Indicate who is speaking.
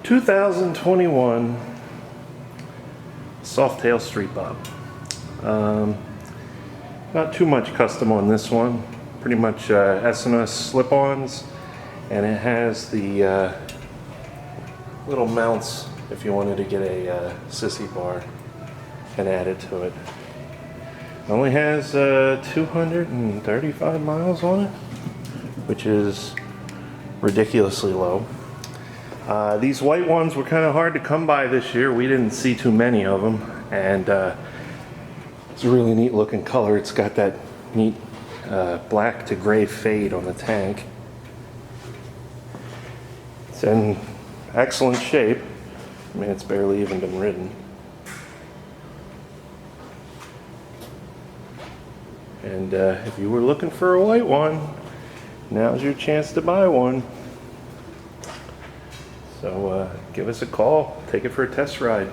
Speaker 1: 2021 Softail StreetBob. Not too much custom on this one. Pretty much S&S slip-ons, and it has the little mounts if you wanted to get a sissy bar and add it to it. It only has 235 miles on it, which is ridiculously low. These white ones were kind of hard to come by this year. We didn't see too many of them, and it's a really neat looking color. It's got that neat black to gray fade on the tank. It's in excellent shape. I mean, it's barely even been ridden. And if you were looking for a white one, now's your chance to buy one. So give us a call, take it for a test ride.